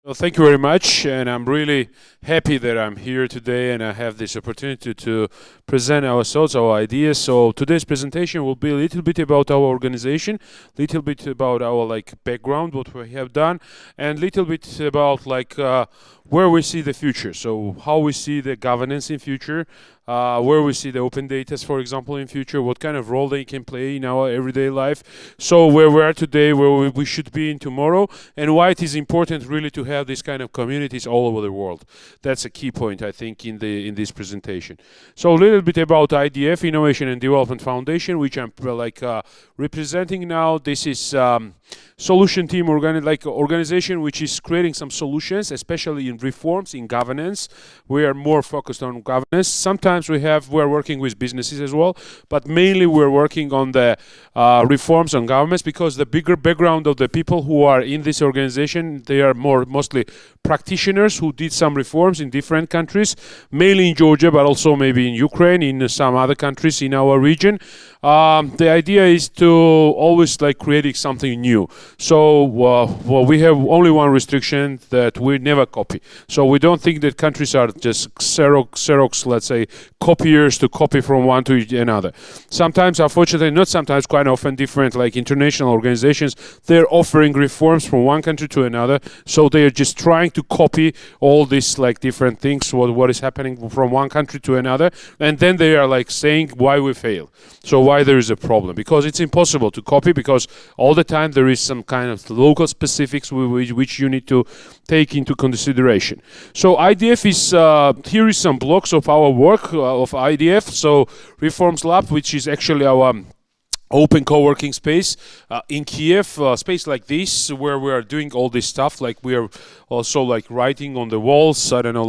Well, thank you very much, and I'm really happy that I'm here today and I have this opportunity to present our thoughts, our ideas. So today's presentation will be a little bit about our organization, little bit about our background, what we have done, and little bit about where we see the future. So how we see the governance in future, where we see the open data, for example, in future, what kind of role they can play in our everyday life. So where we are today, where we should be in tomorrow, and why it is important really to have these kind of communities all over the world. That's a key point, I think, in this presentation. So a little bit about IDF, Innovation and Development Foundation, which I'm representing now. This is solution team organization which is creating some solutions, especially in reforms, in governance. We are more focused on governance. Sometimes we're working with businesses as well, but mainly we're working on the reforms on governments, because the bigger background of the people who are in this organization, they are mostly practitioners who did some reforms in different countries, mainly in Georgia, but also maybe in Ukraine, in some other countries in our region. The idea is to always creating something new. So we have only one restriction, that we never copy. So we don't think that countries are just Xerox, let's say, copiers to copy from one to another. Sometimes, unfortunately, not sometimes, quite often, different international organizations, they're offering reforms from one country to another. So they are just trying to copy all these different things, what is happening from one country to another, and then they are saying why we fail. So why there is a problem, because it's impossible to copy, because all the time there is some kind of local specifics which you need to take into consideration. So IDF is, here is some blocks of our work of IDF. So Reforms Lab, which is actually our open co-working space in Kiev, space like this, where we are doing all this stuff. We are also writing on the walls, I don't know,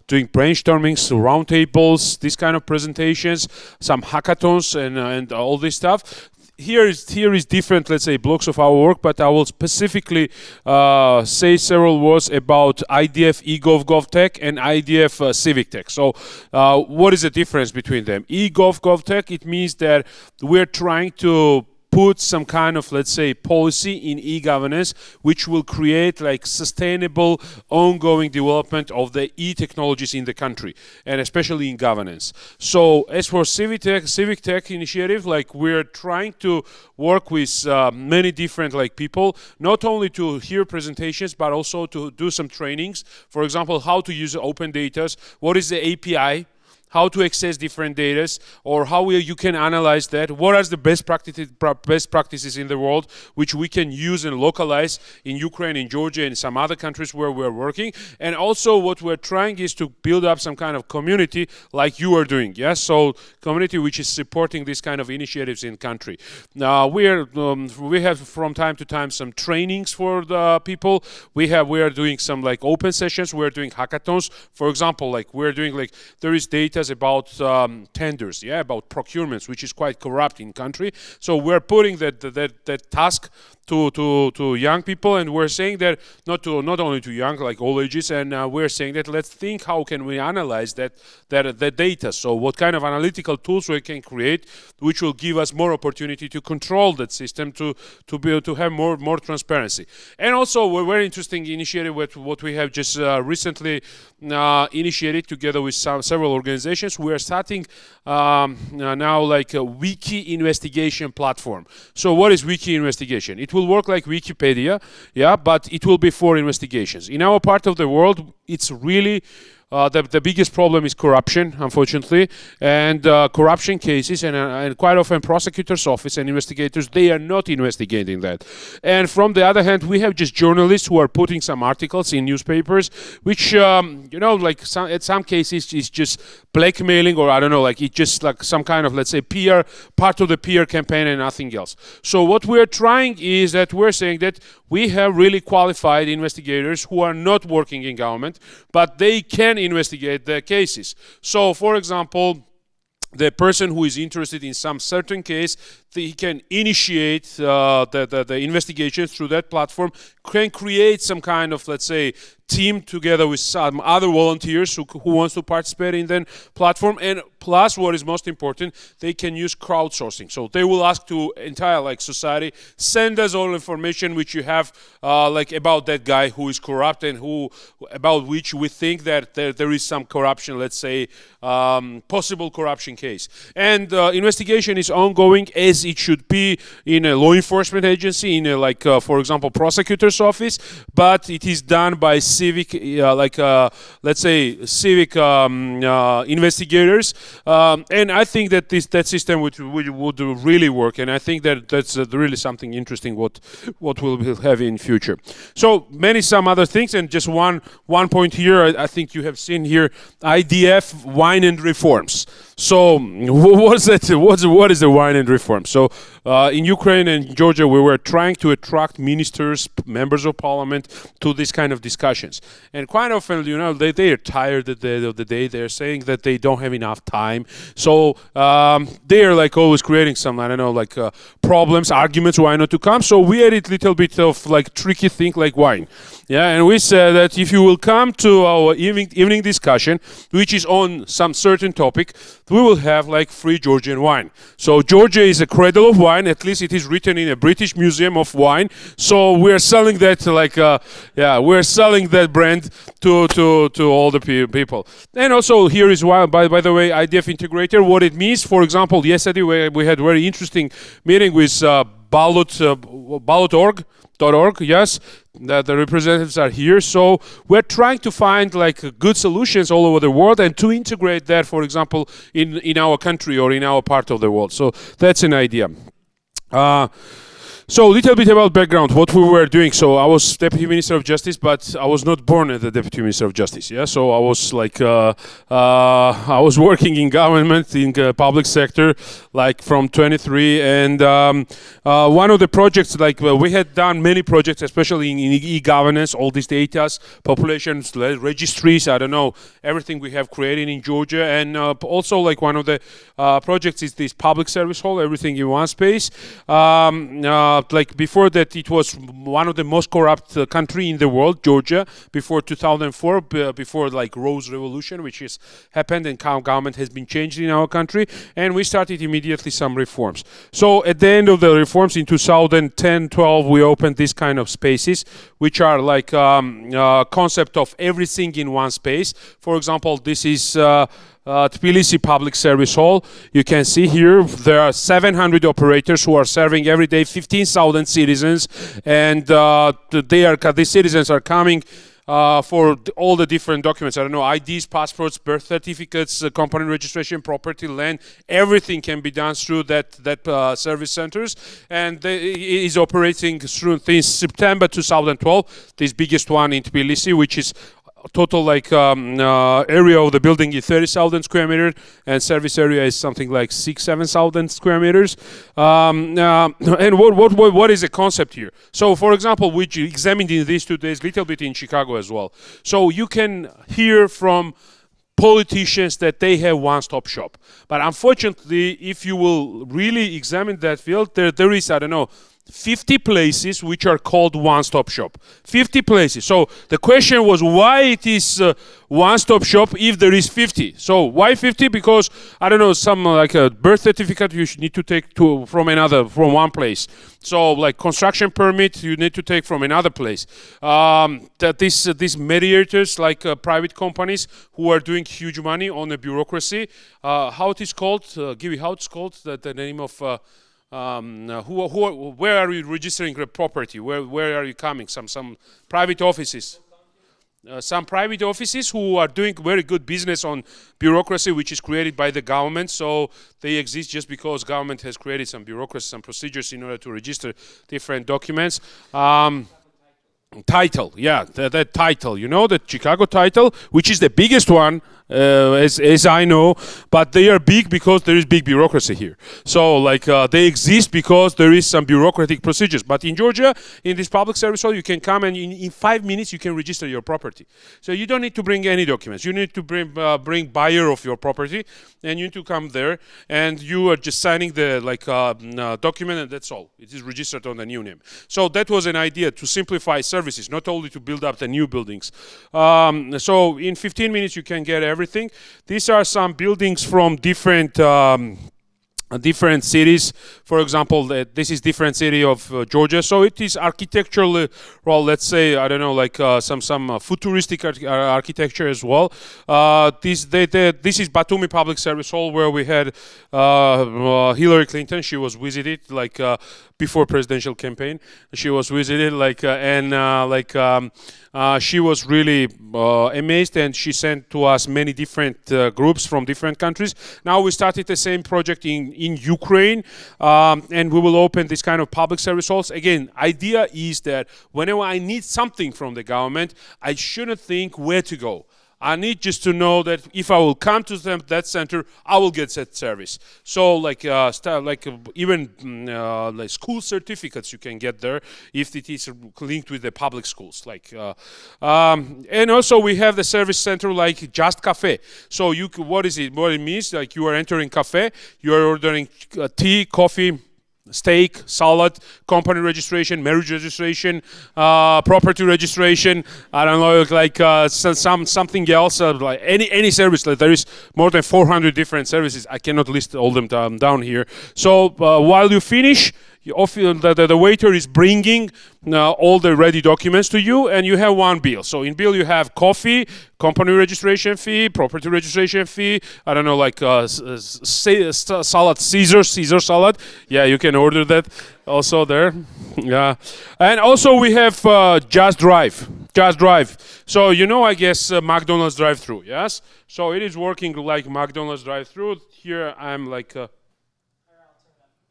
doing brainstormings, roundtables, this kind of presentations, some hackathons, and all this stuff. Here is different, let's say, blocks of our work, but I will specifically say several words about IDF eGov.GovTech and IDF Civic Tech. So what is the difference between them? eGov.GovTech, it means that we're trying to put some kind of, let's say, policy in e-governance, which will create sustainable, ongoing development of the e-technologies in the country, and especially in governance. So as for Civic Tech initiative, we're trying to work with many different people, not only to hear presentations, but also to do some trainings. For example, how to use open data, what is the API, how to access different data, or how you can analyze that, what are the best practices in the world which we can use and localize in Ukraine, in Georgia, and some other countries where we're working. And also what we're trying is to build up some kind of community like you are doing. Yes, so community which is supporting these kind of initiatives in country. Now we have from time to time some trainings for the people. We are doing some open sessions. We're doing hackathons. For example, we're doing there is data about tenders, about procurements, which is quite corrupt in country. So we're putting that task to young people, and we're saying that not only to young, all ages, and we're saying that let's think how can we analyze that data. So what kind of analytical tools we can create, which will give us more opportunity to control that system, to be able to have more transparency. And also a very interesting initiative with what we have just recently initiated together with several organizations. We are starting now a wiki investigation platform. So what is wiki investigation? It will work like Wikipedia, but it will be for investigations. In our part of the world, it's really the biggest problem is corruption, unfortunately, and corruption cases, and quite often prosecutors' office and investigators, they are not investigating that. And from the other hand, we have just journalists who are putting some articles in newspapers, which at some cases is just blackmailing, or I don't know, it's just some kind of, let's say, PR, part of the PR campaign and nothing else. So what we're trying is that we're saying that we have really qualified investigators who are not working in government, but they can investigate the cases. So, for example, the person who is interested in some certain case, he can initiate the investigation through that platform, can create some kind of, let's say, team together with some other volunteers who wants to participate in the platform. And plus, what is most important, they can use crowdsourcing. So they will ask to entire like society, send us all information which you have like about that guy who is corrupt and about which we think that there is some corruption, let's say possible corruption case. And investigation is ongoing as it should be in a law enforcement agency, in a like for example prosecutor's office, but it is done by civic let's say civic investigators. And I think that that system would really work, and I think that that's really something interesting what we'll have in future. So some other things, and just one point here. I think you have seen here IDF wine and reforms. So what is the wine and reform? So in Ukraine and Georgia, we were trying to attract ministers, members of parliament to this kind of discussions. And quite often, you know, they are tired at the end of the day. They're saying that they don't have enough time. So they are like always creating some, I don't know, like problems, arguments why not to come. So we added a little bit of like tricky thing like wine. Yeah, and we said that if you will come to our evening discussion, which is on some certain topic, we will have like free Georgian wine. So Georgia is a cradle of wine. At least it is written in a British Museum of Wine. So we're selling that like we're selling that brand to all the people. And also here is why, by the way, IDF integrator. What it means, for example, yesterday we had very interesting meeting with ballot.org. Yes, the representatives are here. So we're trying to find like good solutions all over the world and to integrate that, for example, in our country or in our part of the world. So that's an idea. So a little bit about background, what we were doing. So I was Deputy Minister of Justice, but I was not born as the Deputy Minister of Justice. Yeah, so I was like I was working in government, in the public sector, like from 23. And one of the projects, like we had done many projects, especially in e-governance, all these data, populations, registries, I don't know, everything we have created in Georgia. And also like one of the projects is this public service hall, everything in one space. Like before that, it was one of the most corrupt country in the world, Georgia, before 2004, before like Rose Revolution, which has happened, and government has been changed in our country, and we started immediately some reforms. So at the end of the reforms in 2010-12, we opened this kind of spaces, which are like concept of everything in one space. For example, this is Tbilisi Public Service Hall. You can see here there are 700 operators who are serving every day 15,000 citizens, and these citizens are coming for all the different documents. I don't know, IDs, passports, birth certificates, company registration, property, land. Everything can be done through that service centers, and it is operating through since September 2012. This biggest one in Tbilisi, which is total like area of the building is 30,000 square meters, and service area is something like 7,000 square meters. And what is the concept here? So, for example, we examined in these 2 days a little bit in Chicago as well. So you can hear from politicians that they have one-stop shop, but unfortunately, if you will really examine that field, there is, I don't know, 50 places which are called one-stop shop. 50 places. So the question was why it is one-stop shop if there is 50. So why 50? Because I don't know, some like a birth certificate you should need to take from one place. So like construction permit you need to take from another place. That these mediators like private companies who are doing huge money on the bureaucracy. How it is called? Givi, how it's called? The name of where are you registering the property? Where are you coming? Some private offices. Some private offices who are doing very good business on bureaucracy, which is created by the government. So they exist just because government has created some bureaucracy, some procedures in order to register different documents. Title, yeah, that title, you know, the Chicago title, which is the biggest one as I know, but they are big because there is big bureaucracy here. So like they exist because there is some bureaucratic procedures. But in Georgia, in this public service hall, you can come and in 5 minutes you can register your property. So you don't need to bring any documents. You need to bring buyer of your property, and you need to come there, and you are just signing the document, and that's all. It is registered on the new name. So that was an idea to simplify services, not only to build up the new buildings. So in 15 minutes you can get everything. These are some buildings from different cities. For example, this is different city of Georgia. So it is architecturally, well, let's say, I don't know, like some futuristic architecture as well. This is Batumi Public Service Hall, where we had Hillary Clinton. She was visited like before presidential campaign. She was visited she was really amazed, and she sent to us many different groups from different countries. Now we started the same project in Ukraine, and we will open this kind of public service halls. Again, idea is that whenever I need something from the government, I shouldn't think where to go. I need just to know that if I will come to that center, I will get that service. So even school certificates you can get there if it is linked with the public schools. And also we have the service center like Just Cafe. So what is it? What it means? Like you are entering cafe, you are ordering tea, coffee, steak, salad, company registration, marriage registration, property registration. I don't know, something else, like any service. Like there is more than 400 different services. I cannot list all them down here. So while you finish, the waiter is bringing all the ready documents to you, and you have one bill. So in bill you have coffee, company registration fee, property registration fee, I don't know, like salad, Caesar salad. Yeah, you can order that also there. Yeah, and also we have Just Drive. So I guess McDonald's drive-through. Yes. So it is working like McDonald's drive-through. Here I'm like,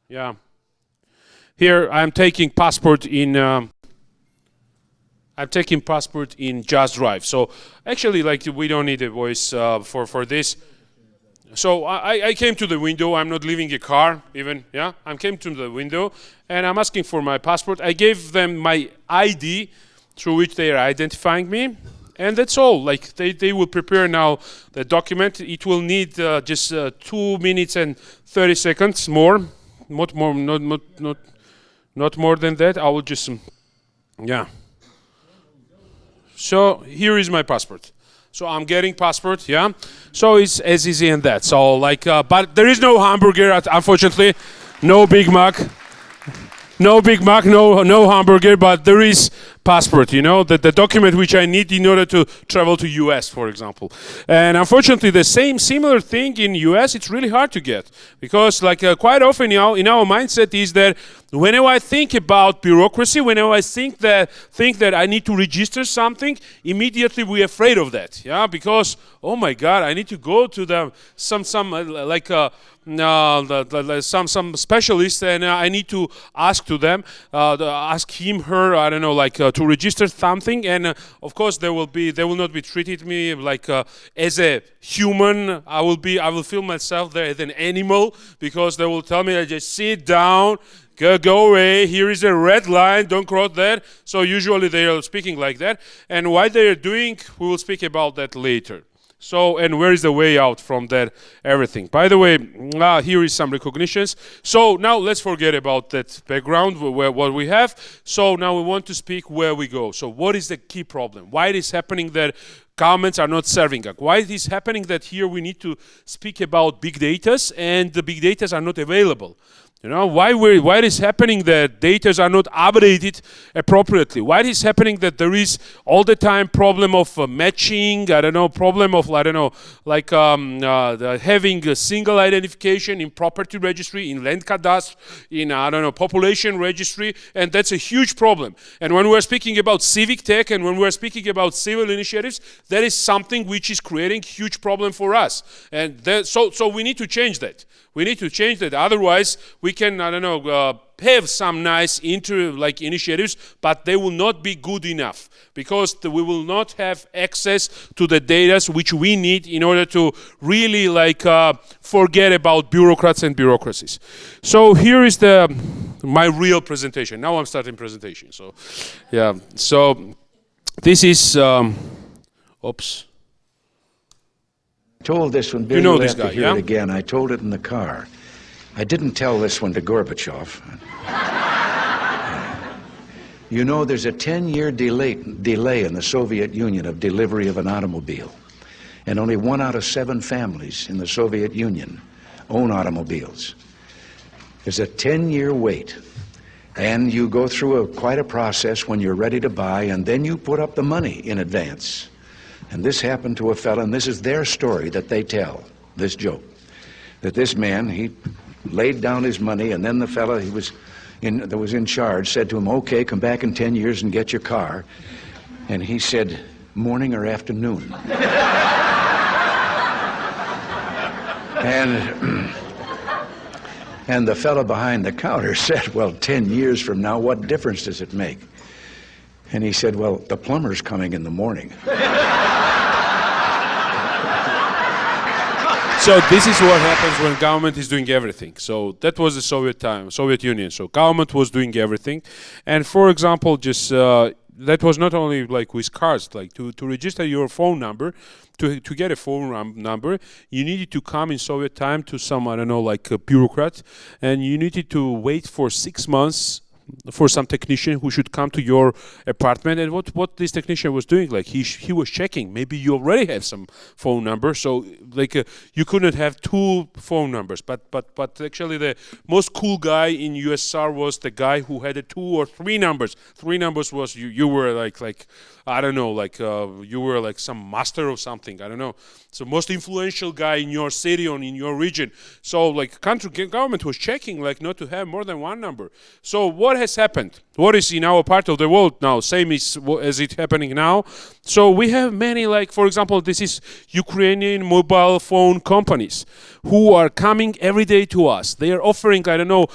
yeah. Here I'm taking passport in Just Drive. So actually, we don't need a voice for this. So I came to the window. I'm not leaving a car even. Yeah, I came to the window and I'm asking for my passport. I gave them my ID through which they are identifying me, and that's all. Like they will prepare now the document. It will need just 2 minutes and 30 seconds more, not more than that. I will just, yeah. So here is my passport. So I'm getting passport, yeah. So it's as easy as that. So but there is no hamburger, unfortunately. No Big Mac. No Big Mac, no hamburger, but there is passport, the document which I need in order to travel to US, for example. And unfortunately, the similar thing in US, it's really hard to get, because quite often in our mindset is that whenever I think about bureaucracy, whenever I think that I need to register something, immediately we're afraid of that, yeah, because oh my God, I need to go to some specialist, and I need to ask to them, ask him, her, I don't know, to register something, and of course they will not be treated me as a human. I will feel myself there as an animal, because they will tell me I just sit down. Go away, here is a red line, don't cross that. So usually they are speaking like that. And why they are doing, we will speak about that later. So, and where is the way out from that everything? By the way, here is some recognitions. So now let's forget about that background, what we have. So now we want to speak where we go. So what is the key problem? Why it is happening that governments are not serving us? Why it is happening that here we need to speak about big data and the big data are not available? Why it is happening that data are not updated appropriately? Why it is happening that there is all the time problem of matching, problem of, having a single identification in property registry, in land cadastre, in, population registry, and that's a huge problem. And when we're speaking about civic tech and when we're speaking about civil initiatives, that is something which is creating huge problem for us. And so we need to change that. We need to change that. Otherwise, we can, I don't know, have some nice initiatives, but they will not be good enough because we will not have access to the data which we need in order to really forget about bureaucrats and bureaucracies. So here is my real presentation. Now I'm starting presentation. So yeah. So this is. Oops. Told this one, Bill, you know you'll this have guy, to hear it again. I told it in the car. I didn't tell this one to Gorbachev. You know, there's a 10-year delay in the Soviet Union of delivery of an automobile. And only 1 out of 7 families in the Soviet Union own automobiles. There's a 10-year wait. And you go through quite a process when you're ready to buy, and then you put up the money in advance. And this happened to a fellow, and this is their story that they tell, this joke. That this man, he laid down his money, and then the fellow that was in charge said to him, okay, come back in 10 years and get your car. And he said, morning or afternoon? And the fellow behind the counter said, well, 10 years from now, what difference does it make? And he said, well, the plumber's coming in the morning. So this is what happens when government is doing everything. So that was the Soviet Union. So government was doing everything. And for example, just that was not only like with cars, like to register your phone number, to get a phone number, you needed to come in Soviet time to some, I don't know, like a bureaucrat, and you needed to wait for 6 months for some technician who should come to your apartment. And what this technician was doing, like he was checking, maybe you already have some phone number, so you couldn't have 2 phone numbers, but actually the most cool guy in USSR was the guy who had 2 or 3 numbers. 3 numbers was you were like I don't know, you were like some master or something, I don't know. So most influential guy in your city or in your region. So country government was checking not to have more than 1 number. So what has happened? What is in our part of the world now? Same as it happening now. So we have many, for example, this is Ukrainian mobile phone companies who are coming every day to us. They are offering, I don't know,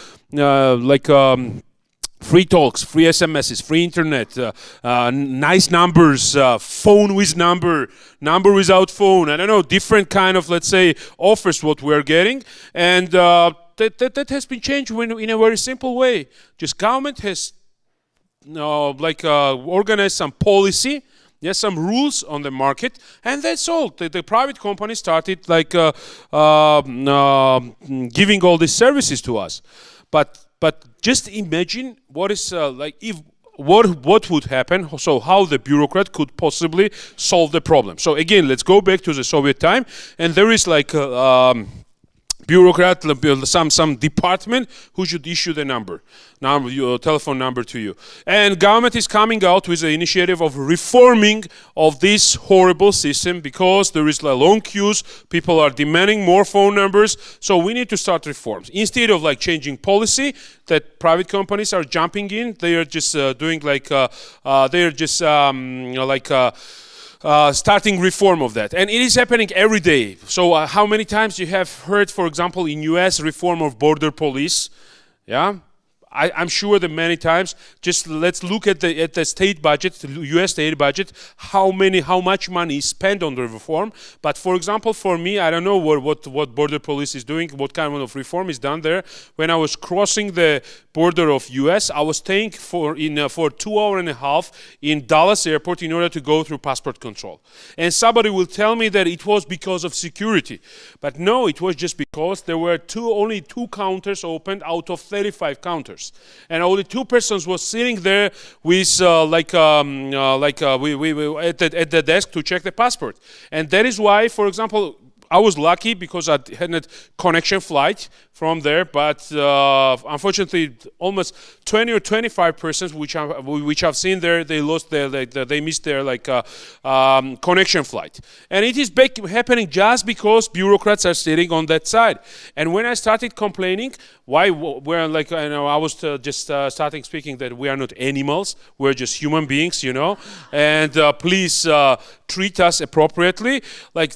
free talks, free SMSs, free internet, nice numbers, phone with number without phone. I don't know, different kind of, let's say, offers what we're getting. And that has been changed in a very simple way. Just government has organized some policy, yes, some rules on the market, and that's all. The private company started giving all these services to us. But just imagine what is what would happen, so how the bureaucrat could possibly solve the problem. So again, let's go back to the Soviet time, and there is bureaucrat, some department who should issue the your telephone number to you. And government is coming out with the initiative of reforming of this horrible system because there is long queues, people are demanding more phone numbers, so we need to start reforms. Instead of changing policy that private companies are jumping in, they are just doing starting reform of that. And it is happening every day. So how many times you have heard, for example, in US, reform of border police? Yeah? I'm sure that many times. Just let's look at the state budget, the U.S. state budget, how much money is spent on the reform. But for example, for me, I don't know what border police is doing, what kind of reform is done there. When I was crossing the border of U.S., I was staying for 2 hours and a half in Dallas airport in order to go through passport control. And somebody will tell me that it was because of security. But no, it was just because there were only 2 counters opened out of 35 counters. And only 2 persons were sitting there with at the desk to check the passport. And that is why, for example, I was lucky because I had a connection flight from there, but unfortunately, almost 20 or 25 persons which I've seen there, they missed their connection flight, and it is happening just because bureaucrats are sitting on that side. And when I started complaining, I was just starting speaking that we are not animals, we're just human beings, and please treat us appropriately.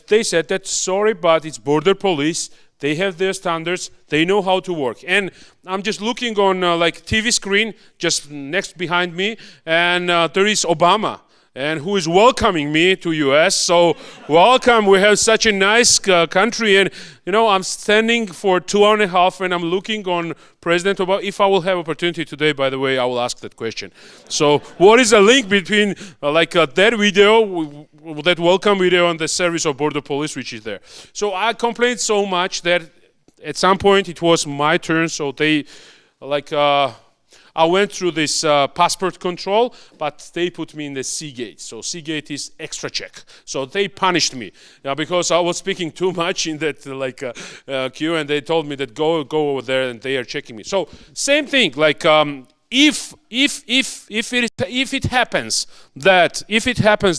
They said that sorry, but it's border police. They have their standards. They know how to work. And I'm just looking on like TV screen just next behind me, and there is Obama, and who is welcoming me to US. So welcome, we have such a nice country. And you know, I'm standing for 2.5 and I'm looking on President Obama. If I will have opportunity today, by the way, I will ask that question. So what is the link between that video, that welcome video, and the service of border police which is there? So I complained so much that at some point it was my turn, so they I went through this passport control, but they put me in the C gate. So C gate is extra check. So they punished me because I was speaking too much in that queue, and they told me that go over there, and they are checking me. So same thing, like if it happens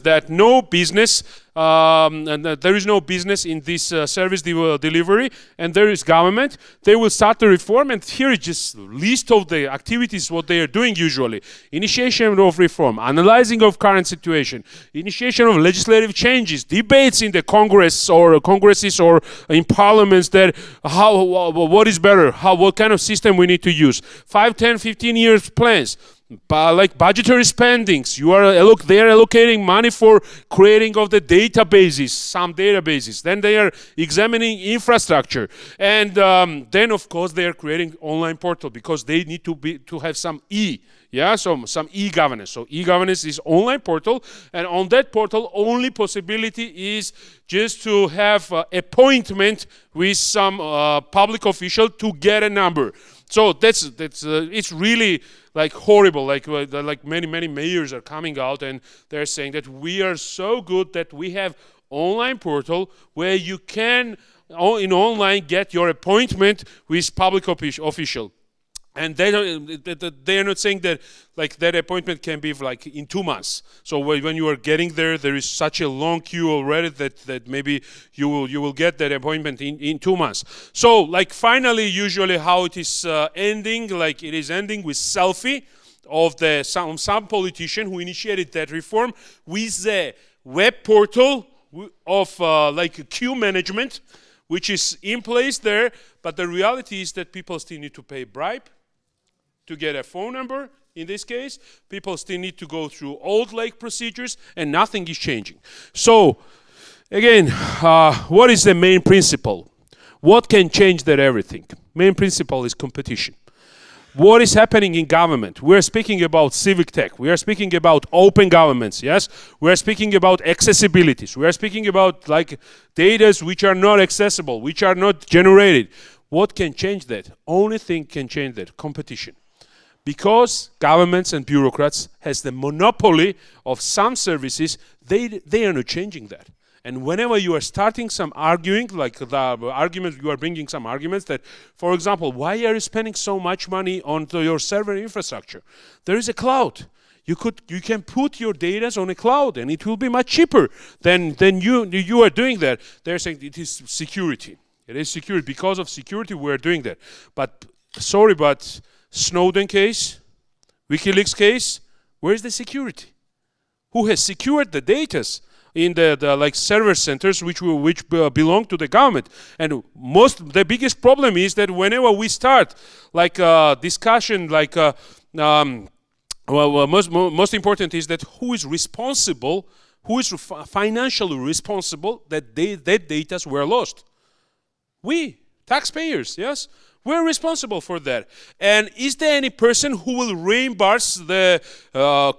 that no business and there is no business in this service delivery, and there is government, they will start the reform. And here is just list of the activities what they are doing usually: initiation of reform, analyzing of current situation, initiation of legislative changes, debates in the Congress or congresses or in parliaments that what is better, what kind of system we need to use, 5, 10, 15 years plans. Like budgetary spendings, they are allocating money for creating of the databases, some databases. Then they are examining infrastructure, and then of course they are creating online portal because they need to have some some e-governance. So e-governance is online portal, and on that portal only possibility is just to have appointment with some public official to get a number. So that's it's really like horrible. Like many mayors are coming out and they're saying that we are so good that we have online portal where you can in online get your appointment with public official. And they are not saying that like that appointment can be like in 2 months. So when you are getting there is such a long queue already that maybe you will get that appointment in 2 months. So like finally, usually how it is ending, like it is ending with selfie of some politician who initiated that reform with the web portal of like queue management, which is in place there. But the reality is that people still need to pay bribe to get a phone number. In this case, people still need to go through old procedures, and nothing is changing. So again, what is the main principle? What can change that everything? Main principle is competition. What is happening in government? We are speaking about civic tech. We are speaking about open governments, yes? We are speaking about accessibilities. We are speaking about like data which are not accessible, which are not generated. What can change that? Only thing can change that: competition. Because governments and bureaucrats has the monopoly of some services, they are not changing that. And whenever you are starting some arguing, like the arguments, you are bringing some arguments that, for example, why are you spending so much money on your server infrastructure? There is a cloud. You can put your data on a cloud, and it will be much cheaper than you are doing that. They're saying it is security. It is security. Because of security, we are doing that. But sorry, but Snowden case, WikiLeaks case, where is the security? Who has secured the data in the like server centers which belong to the government? And the biggest problem is that whenever we start like a discussion, like most important is that who is responsible, who is financially responsible that that data were lost? We, taxpayers, yes? We're responsible for that. And is there any person who will reimburse the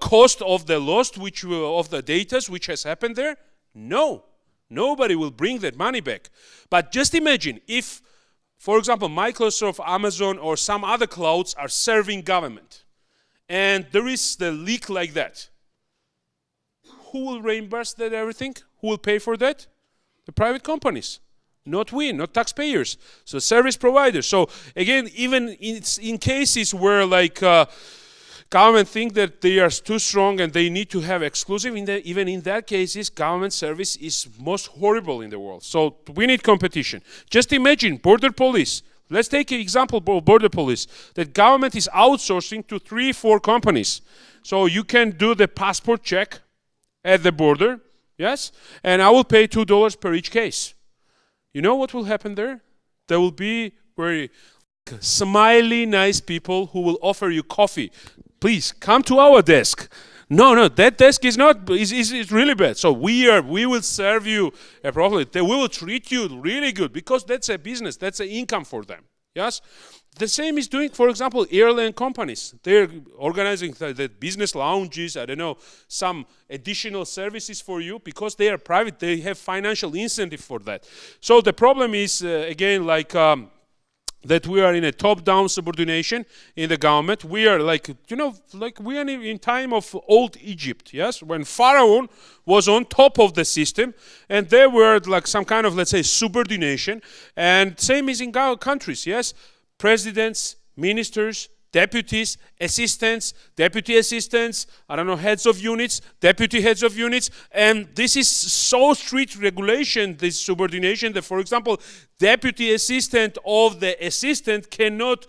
cost of the loss of the data which has happened there? No. Nobody will bring that money back. But just imagine if, for example, Microsoft, Amazon, or some other clouds are serving government, and there is the leak like that. Who will reimburse that everything? Who will pay for that? The private companies. Not we, not taxpayers. So service providers. So again, even in cases where like government think that they are too strong and they need to have exclusive, even in that cases, government service is most horrible in the world. So we need competition. Just imagine border police. Let's take an example of border police. That government is outsourcing to 3-4 companies. So you can do the passport check at the border, yes? And I will pay $2 per each case. You know what will happen there? there will be very smiley, nice people who will offer you coffee. Please come to our desk. No, that desk is not is really bad. So we will serve you properly. We will treat you really good because that's a business. That's an income for them. Yes. The same is doing, for example, airline companies. They're organizing the business lounges, I don't know, some additional services for you because they are private. They have financial incentive for that. So the problem is, again, like that we are in a top-down subordination in the government. We are like, like we are in time of old Egypt, yes? When Pharaoh was on top of the system and they were like some kind of, let's say, subordination. And same is in countries, yes? Presidents, ministers, deputies, assistants, deputy assistants, I don't know, heads of units, deputy heads of units, and this is so strict regulation, this subordination, that, for example, deputy assistant of the assistant cannot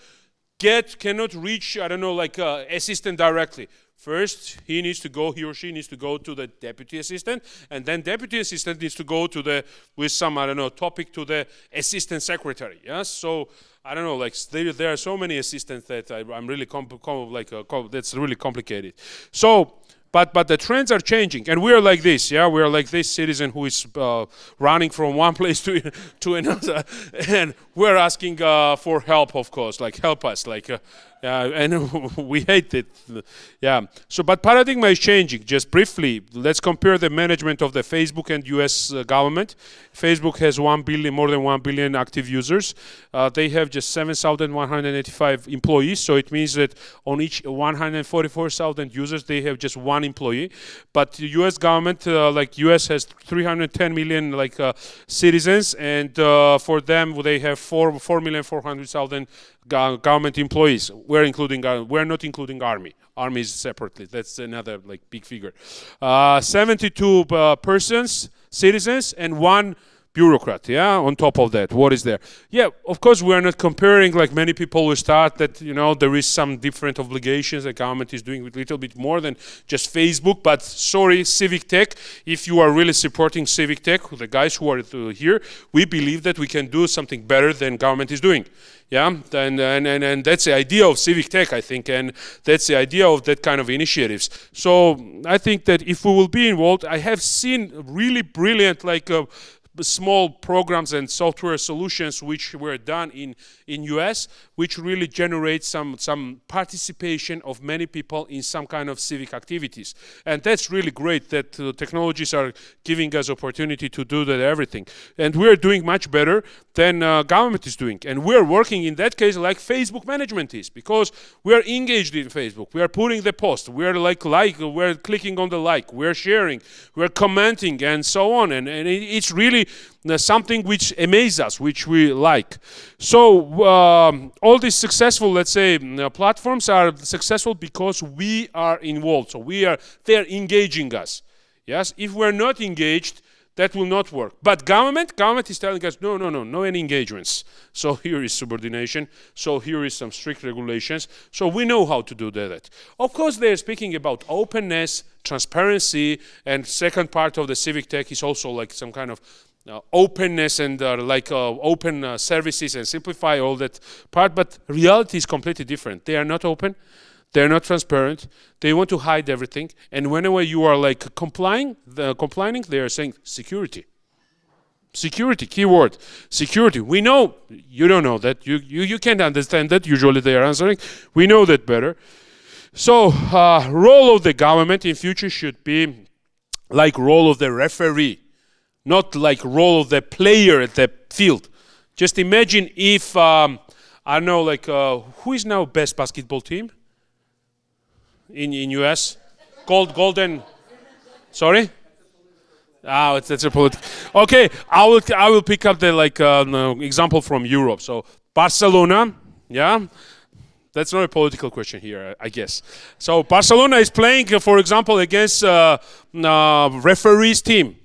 reach, I don't know, like assistant directly. First, he or she needs to go to the deputy assistant, and then deputy assistant needs to go to with some, I don't know, topic to the assistant secretary. Yes, so I don't know, like there are so many assistants that I'm really that's really complicated. So, but the trends are changing, and we are like this. Yeah, we are like this citizen who is running from one place to another, and we're asking for help, of course, like help us, like. And we hate it. Yeah. So, but paradigm is changing. Just briefly, let's compare the management of the Facebook and U.S. Government. Facebook has more than 1 billion active users. They have just 7,185 employees. So it means that on each 144,000 users, they have just one employee. But the U.S. government, like U.S. has 310 million citizens, and for them, they have 4,400,000 government employees. We're not including army. Army is separately. That's another big figure. 72 citizens, and 1 bureaucrat. Yeah, on top of that, what is there? Yeah, of course, we are not comparing like many people will start that there is some different obligations. The government is doing a little bit more than just Facebook. But sorry, civic tech. If you are really supporting civic tech, the guys who are here, we believe that we can do something better than government is doing. Yeah, and that's the idea of civic tech, I think, and that's the idea of that kind of initiatives. So I think that if we will be involved, I have seen really brilliant small programs and software solutions which were done in US, which really generate some participation of many people in some kind of civic activities. And that's really great that technologies are giving us opportunity to do that everything. And we're doing much better than government is doing. And we're working in that case like Facebook management is, because we're engaged in Facebook. We are putting the post. We're we're clicking on the like. We're sharing. We're commenting and so on. And it's really something which amazes us, which we like. So all these successful, let's say, platforms are successful because we are involved. So they are engaging us. Yes, if we're not engaged, that will not work. But government is telling us, no any engagements. So here is subordination. So here is some strict regulations. So we know how to do that. Of course, they're speaking about openness, transparency, and second part of the civic tech is also like some kind of openness and open services and simplify all that part. But reality is completely different. They are not open. They're not transparent. They want to hide everything. And whenever you are complaining, they are saying security. Security, keyword, security. We know, you don't know that. You can't understand that. Usually they are answering. We know that better. So role of the government in future should be like role of the referee, not like role of the player at the field. Just imagine if, I don't know, who is now best basketball team? In US, golden. Sorry. That's a political. Okay, I will pick up the example from Europe. So Barcelona, yeah, that's not a political question here, I guess. So Barcelona is playing, for example, against referees team.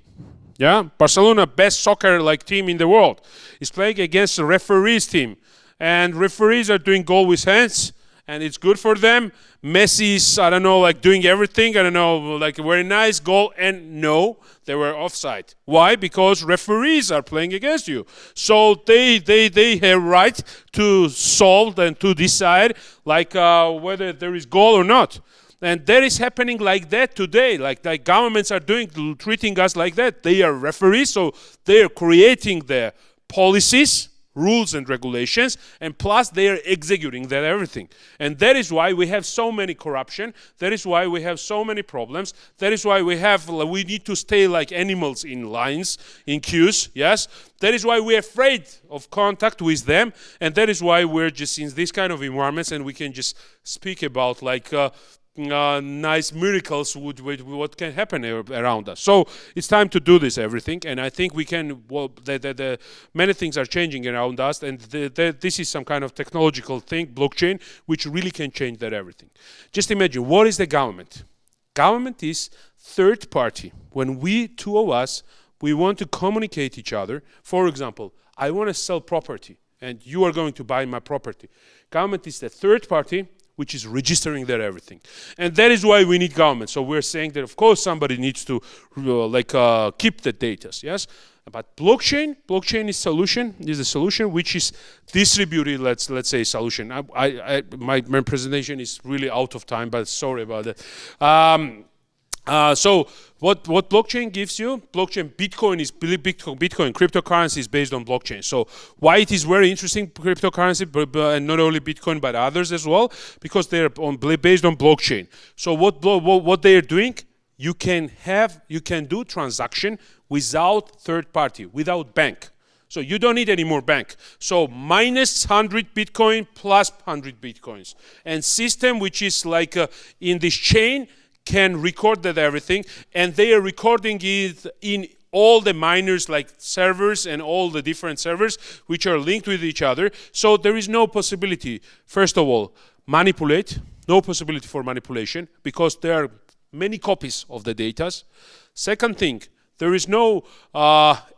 Yeah, Barcelona, best soccer team in the world, is playing against a referees team, and referees are doing goal with hands. and it's good for them. Messi is, I don't know, like doing everything, I don't know, like a very nice goal, and no, they were offside. Why? Because referees are playing against you. So they have right to solve and to decide like whether there is goal or not. And that is happening like that today. Like governments are treating us like that. They are referees, so they are creating their policies, rules and regulations, and plus they are executing that everything. And that is why we have so many corruption. That is why we have so many problems. That is why we need to stay like animals in lines, in queues, yes? That is why we're afraid of contact with them, and that is why we're just in this kind of environments, and we can just speak about like nice miracles with what can happen around us. So it's time to do this everything, and I think we can. Well, the many things are changing around us, and this is some kind of technological thing, blockchain, which really can change that everything. Just imagine, what is the government? Government is third party. When two of us, we want to communicate each other. For example, I want to sell property, and you are going to buy my property. Government is the third party, which is registering that everything. And that is why we need government. So we're saying that, of course, somebody needs to keep the data, yes? But blockchain is a solution which is distributed, let's say, solution. My presentation is really out of time, but sorry about that. So what blockchain gives you? Bitcoin, cryptocurrency is based on blockchain. So why it is very interesting, cryptocurrency, and not only Bitcoin but others as well, because they're based on blockchain. So what they are doing, you can do transaction without third party, without bank. So you don't need any more bank. So minus 100 Bitcoin plus 100 Bitcoins. And system which is like in this chain can record that everything, and they are recording it in all the miners like servers and all the different servers which are linked with each other. So there is no possibility, first of all, no possibility for manipulation, because there are many copies of the data. Second thing, there is no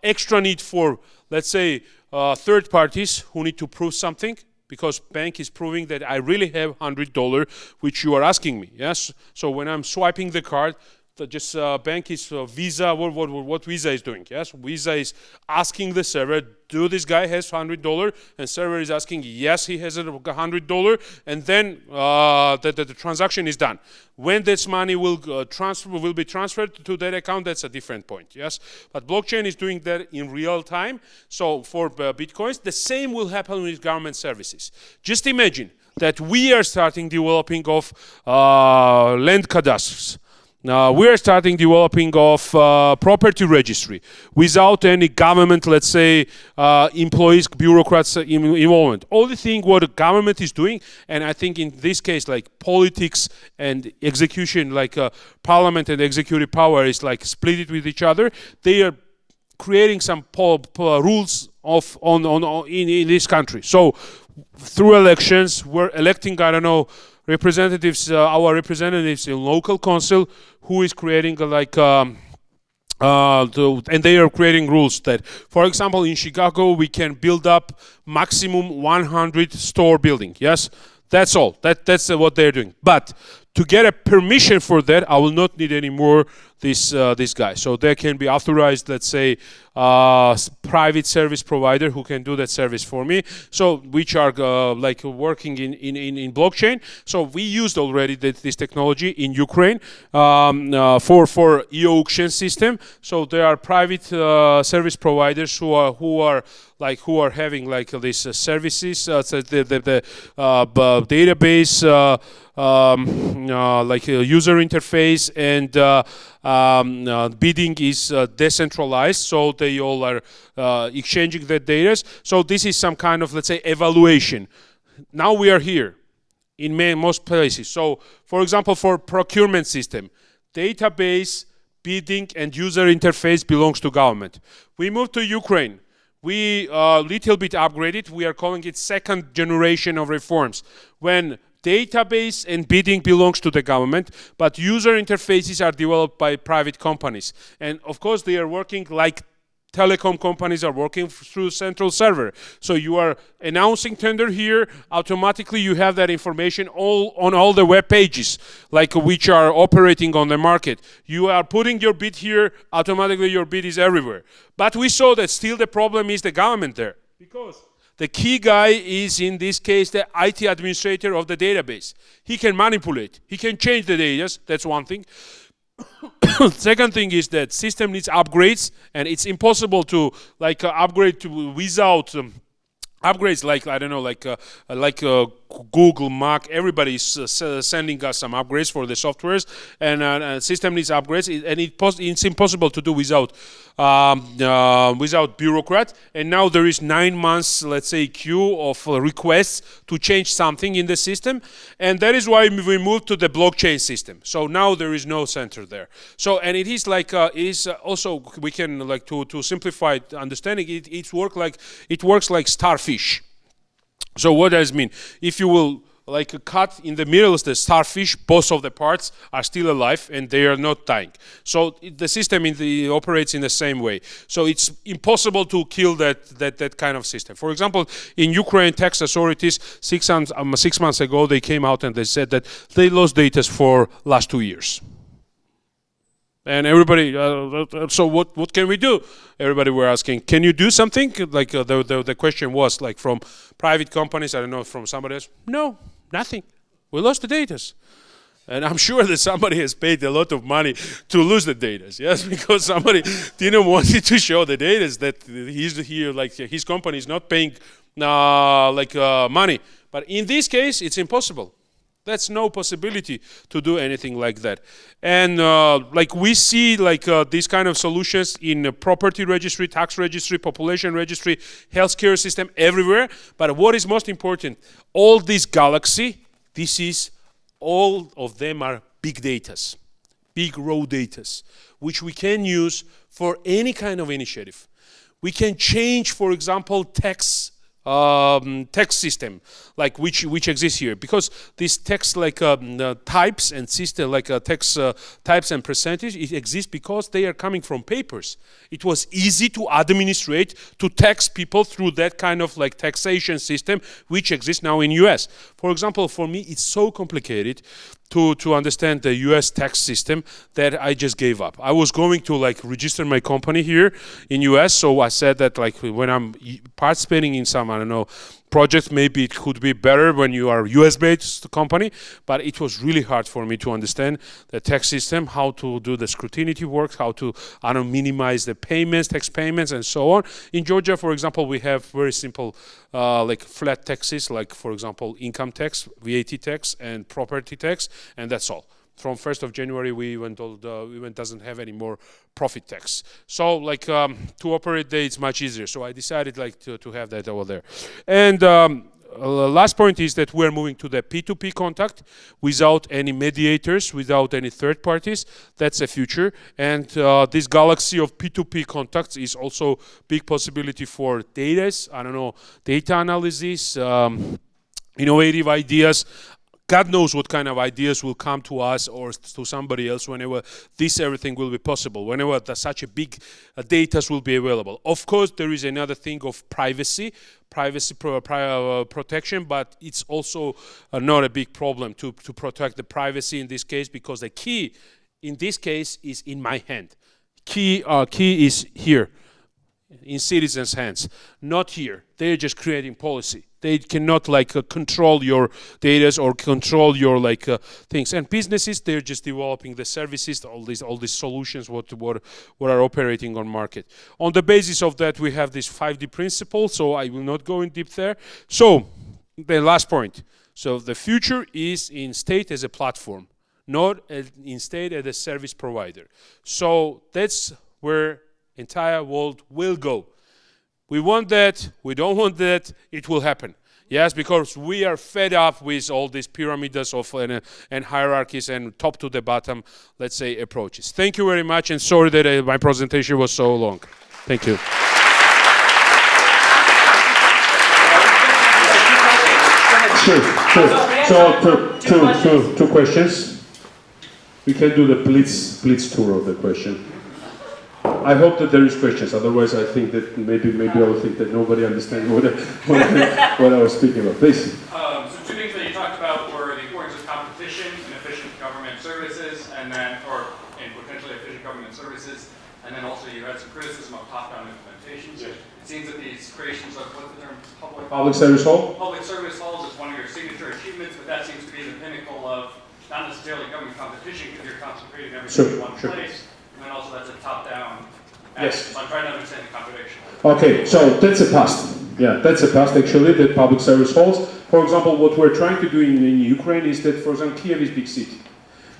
extra need for, let's say, third parties who need to prove something, because bank is proving that I really have $100 which you are asking me, yes? So when I'm swiping the card, bank is Visa, what Visa is doing, yes? Visa is asking the server, do this guy has $100? And server is asking, yes, he has $100, and then the transaction is done. When this money will be transferred to that account, that's a different point, yes? But blockchain is doing that in real time. So for Bitcoins, the same will happen with government services. Just imagine that we are starting developing of land cadastres. We are starting developing of property registry without any government, let's say, employees, bureaucrats involvement. Only thing what the government is doing, and I think in this case, like politics and execution, like parliament and executive power is like split it with each other. They are creating some rules in this country. So through elections, we're electing, I don't know, representatives, our representatives in local council, who is creating and they are creating rules that, for example, in Chicago, we can build up maximum 100 store building. Yes, that's all. That's what they're doing. But to get a permission for that, I will not need any more this guy. So there can be authorized, let's say, private service provider who can do that service for me. So which are like working in blockchain. So we used already this technology in Ukraine for e-auction system. So there are private service providers who are having like these services, so the database. Like a user interface, and bidding is decentralized, so they all are exchanging their data. So this is some kind of, let's say, evaluation. Now we are here in most places. So for example, for procurement system, database, bidding and user interface belongs to government. We moved to Ukraine. We little bit upgraded. We are calling it second generation of reforms. When database and bidding belongs to the government, but user interfaces are developed by private companies. And of course, they are working like telecom companies are working through central server. So you are announcing tender here, automatically you have that information on all the web pages, like which are operating on the market. You are putting your bid here, automatically your bid is everywhere. But we saw that still the problem is the government there. Because the key guy is, in this case, the IT administrator of the database. He can manipulate, he can change the data, that's one thing. Second thing is that system needs upgrades, and it's impossible to upgrade without upgrades, like I don't know, like Google, Mac. Everybody is sending us some upgrades for the softwares, and system needs upgrades, and it's impossible to do without bureaucrat. And now there is 9 months, let's say, queue of requests to change something in the system, and that is why we moved to the blockchain system. So now there is no center there. So, and it is like also, we can to simplify understanding it. It works like starfish. So what does it mean? If you will cut in the middle of the starfish, both of the parts are still alive and they are not dying. So the system operates in the same way. So it's impossible to kill that kind of system. For example, in Ukraine, tax authorities 6 months ago, they came out and they said that they lost data for last 2 years. And everybody, so what can we do? Everybody were asking, can you do something? The question was from private companies, I don't know, from somebody else. No, nothing. We lost the data. And I'm sure that somebody has paid a lot of money to lose the data, yes, because somebody didn't want to show the data that he's here, his company is not paying money. But in this case, it's impossible. That's no possibility to do anything like that. And we see these kind of solutions in property registry, tax registry, population registry, healthcare system, everywhere. But what is most important, all this galaxy, all of them are big datas, big raw datas, which we can use for any kind of initiative. We can change, for example, text system, which exists here, because these text types and system text types and percentage, it exists because they are coming from papers. It was easy to administrate, to tax people through that kind of taxation system which exists now in US. For example, for me it's so complicated to understand the US tax system that I just gave up. I was going to register my company here in US, so I said that when I'm participating in some, I don't know, project, maybe it could be better when you are US-based company, but it was really hard for me to understand the tax system, how to do the scrutiny work, how to minimize the payments, tax payments, and so on. In Georgia, for example, we have very simple flat taxes, for example, income tax, VAT tax, and property tax, and that's all. From 1st of January, we even doesn't have any more profit tax. So to operate there, it's much easier. So I decided to have that over there. And last point is that we're moving to the P2P contact without any mediators, without any third parties. That's the future. And this galaxy of P2P contacts is also big possibility for data, data analysis, innovative ideas. God knows what kind of ideas will come to us or to somebody else whenever everything will be possible, whenever such a big data will be available. Of course, there is another thing of privacy protection, but it's also not a big problem to protect the privacy in this case, because the key in this case is in my hand. Key is here, in citizens' hands, not here. They're just creating policy. They cannot control your data or control your things. And businesses, they're just developing the services, all these solutions what are operating on market. On the basis of that, we have this 5D principle. So I will not go in deep there. So the last point. So the future is in state as a platform, not in state as a service provider. So that's where entire world will go. We want that, we don't want that, it will happen. Yes, because we are fed up with all these pyramids and hierarchies and top to the bottom, let's say, approaches. Thank you very much, and sorry that my presentation was so long. Thank you. Sure. So two questions. We can do the blitz tour of the question. I hope that there is questions. Otherwise, I think that maybe I will think that nobody understands what I was speaking about. Please. So two things that you talked about were the importance of competition and efficient government services, and then, in potentially efficient government services, and then also you had some criticism of top-down implementations. Yeah. It seems that these creations of, what's the term, Public service hall? Public service halls is one of your signature achievements, but that seems to be the pinnacle of not necessarily government competition because you're concentrating everything in one place, and then also that's a top-down. Yes. So I'm trying to understand the contradiction. Okay, so that's a past. Yeah, that's a past actually, that public service halls. For example, what we're trying to do in Ukraine is that, for example, Kiev is big city.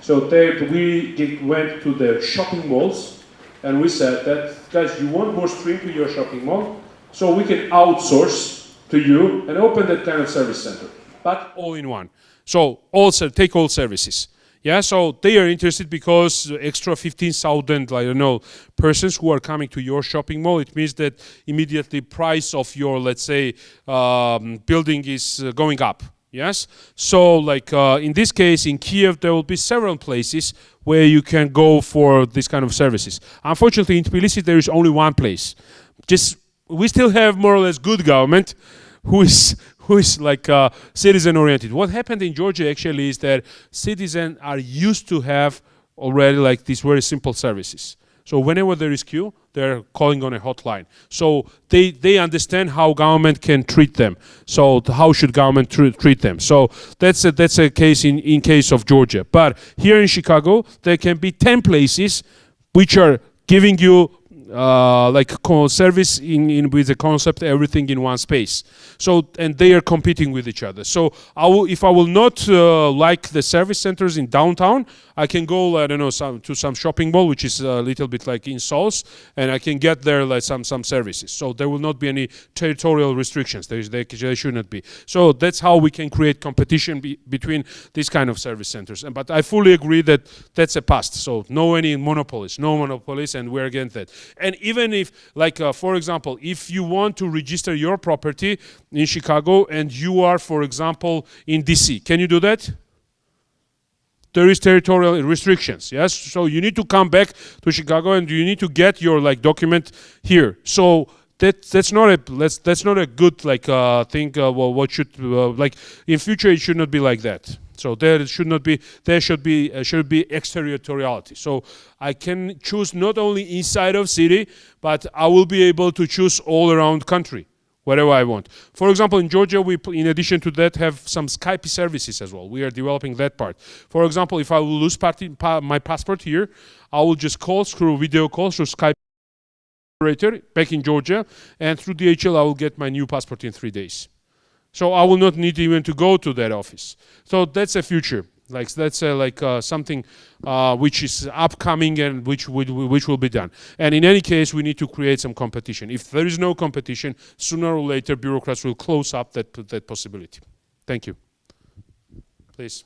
So we went to the shopping malls and we said that, guys, you want more stream to your shopping mall? So we can outsource to you and open that kind of service center. But all in one. So also take all services. Yeah, so they are interested because extra 15,000, I don't know, persons who are coming to your shopping mall, it means that immediately price of your, let's say, building is going up. Yes, so like in this case, in Kiev, there will be several places where you can go for this kind of services. Unfortunately, in Tbilisi, there is only one place. We still have more or less good government who is like citizen-oriented. What happened in Georgia actually is that citizens are used to have already like these very simple services. So whenever there is queue, they're calling on a hotline. So they understand how government can treat them. So how should government treat them? So that's a case in case of Georgia. But here in Chicago, there can be 10 places which are giving you like service with the concept everything in one space. So and they are competing with each other. So if I will not like the service centers in downtown, I can go I don't know to some shopping mall which is a little bit like in South, and I can get there like some services. So there will not be any territorial restrictions. There should not be. So that's how we can create competition between these kind of service centers. But I fully agree that that's a past. So no monopolies, and we're against that. And even if, like, for example, if you want to register your property in Chicago and you are, for example, in DC, can you do that? There is territorial restrictions, yes? So you need to come back to Chicago and you need to get your like document here. So that's not a good like thing. What should like in future it should not be like that. So there should be exterritoriality. So I can choose not only inside of city, but I will be able to choose all around country, wherever I want. For example, in Georgia, we, in addition to that, have some Skype services as well. We are developing that part. For example, if I will lose my passport here, I will just call through video calls through Skype operator back in Georgia, and through DHL, I will get my new passport in 3 days. So I will not need even to go to that office. So that's a future. Like that's something which is upcoming and which will be done. And in any case, we need to create some competition. If there is no competition, sooner or later, bureaucrats will close up that possibility. Thank you. Please.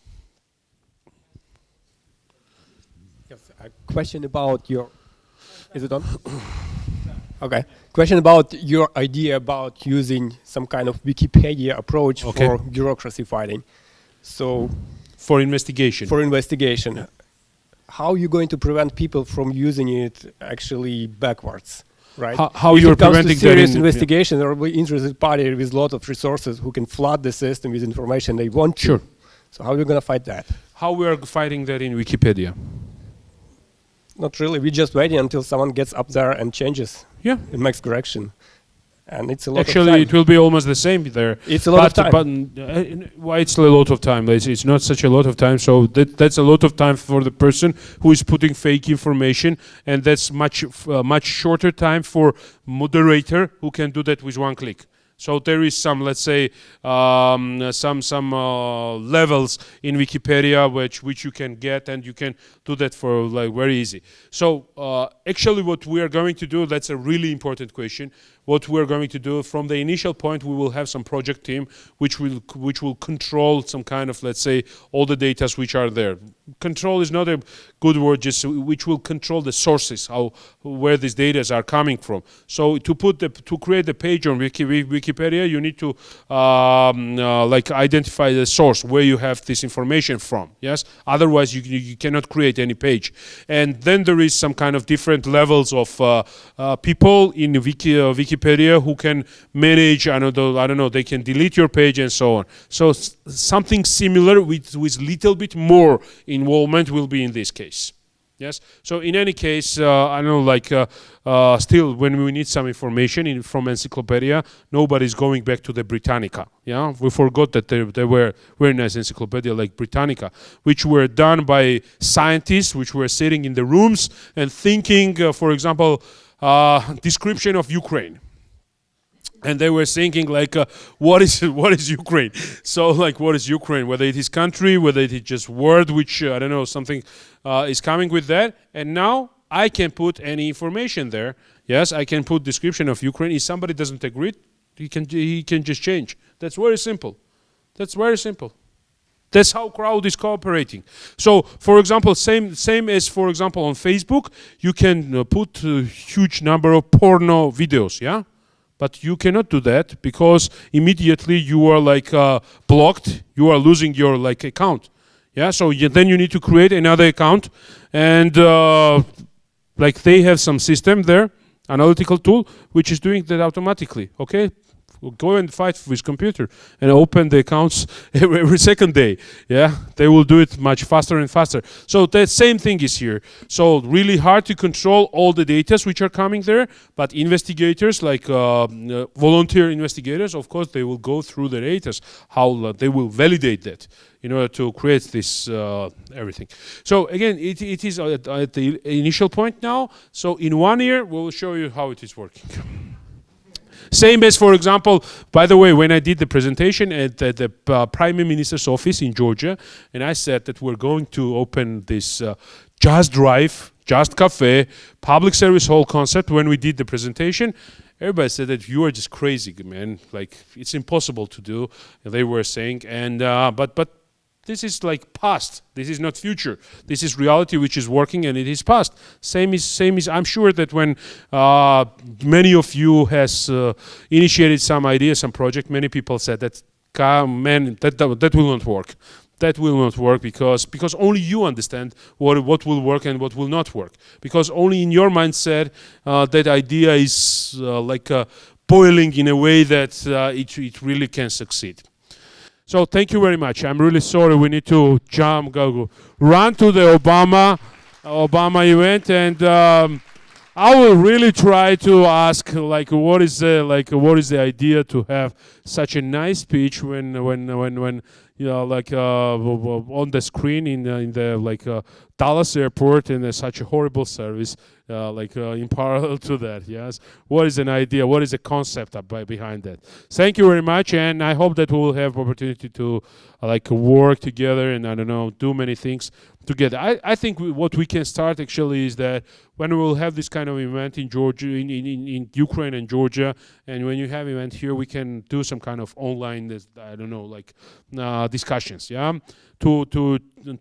Yes, a question about your. Is it on? Okay. Question about your idea about using some kind of Wikipedia approach for bureaucracy fighting. So, for investigation. For investigation. How are you going to prevent people from using it actually backwards? Right? How you're preventing that? Serious investigation, there will be interested party with a lot of resources who can flood the system with information they want to. Sure. So how are you going to fight that? How we are fighting that in Wikipedia? Not really. We're just waiting until someone gets up there and changes. Yeah. It makes correction. And it's a lot Actually, of time. it will be almost the same there. It's a lot of time. But why it's a lot of time? It's not such a lot of time. So that's a lot of time for the person who is putting fake information, and that's much shorter time for moderator who can do that with one click. So there is some, let's say, some levels in Wikipedia which you can get, and you can do that for like very easy. So actually, what we are going to do, that's a really important question. What we are going to do from the initial point, we will have some project team which will control some kind of, let's say, all the data which are there. control is not a good word, just which will control the sources, where these data are coming from. So to create a page on Wikipedia, you need to like identify the source where you have this information from. Yes, otherwise you cannot create any page. And then there is some kind of different levels of people in Wikipedia who can manage. I don't know. They can delete your page and so on. So something similar with little bit more involvement will be in this case. Yes. So in any case, I know, like still, when we need some information from encyclopedia, nobody's going back to the Britannica. Yeah, we forgot that there were very nice encyclopedia like Britannica, which were done by scientists, which were sitting in the rooms and thinking, for example, description of Ukraine. And they were thinking like, what is Ukraine? So like, what is Ukraine? Whether it is country, whether it is just word, which I don't know, something is coming with that. And now I can put any information there. Yes, I can put description of Ukraine. If somebody doesn't agree, he can just change. That's very simple. That's very simple. That's how crowd is cooperating. So, for example, same as, for example, on Facebook, you can put a huge number of porno videos. Yeah. But you cannot do that because immediately you are like blocked. You are losing your like account. Yeah. So then you need to create another account, and like they have some system there, analytical tool, which is doing that automatically. Okay. Go and fight with computer and open the accounts every second day. Yeah, they will do it much faster and faster. So the same thing is here. So really hard to control all the data which are coming there, but investigators, like volunteer investigators, of course, they will go through the data, how they will validate that in order to create this everything. So again, it is at the initial point now. So in 1 year, we'll show you how it is working. Same as, for example, by the way, when I did the presentation at the Prime Minister's office in Georgia, and I said that we're going to open this Just Drive, Just Cafe, public service hall concept, when we did the presentation, everybody said that you are just crazy, man. Like, it's impossible to do, they were saying. And but this is like past. This is not future. This is reality, which is working, and it is past. Same is. I'm sure that when many of you has initiated some idea, some project, many people said that, man, that will not work. That will not work because only you understand what will work and what will not work. Because only in your mindset that idea is like boiling in a way that it really can succeed. So thank you very much. I'm really sorry. We need to run to the Obama event, and I will really try to ask, like, what is the idea to have such a nice speech when you know, like on the screen in the like Dallas airport, and such a horrible service, in parallel to that. Yes, what is an idea? What is the concept behind that? Thank you very much, and I hope that we will have opportunity to work together and, I don't know, do many things together. I think what we can start actually is that when we will have this kind of event in Georgia, in Ukraine and Georgia, and when you have event here, we can do some kind of online, I don't know, discussions, yeah, to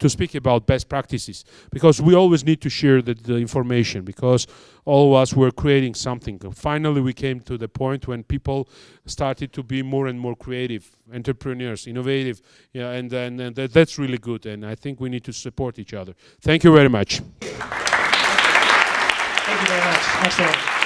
speak about best practices, because we always need to share the information, because all of us were creating something. Finally, we came to the point when people started to be more and more creative, entrepreneurs, innovative, yeah, and that's really good, and I think we need to support each other. Thank you very much. Thank you very much. Excellent.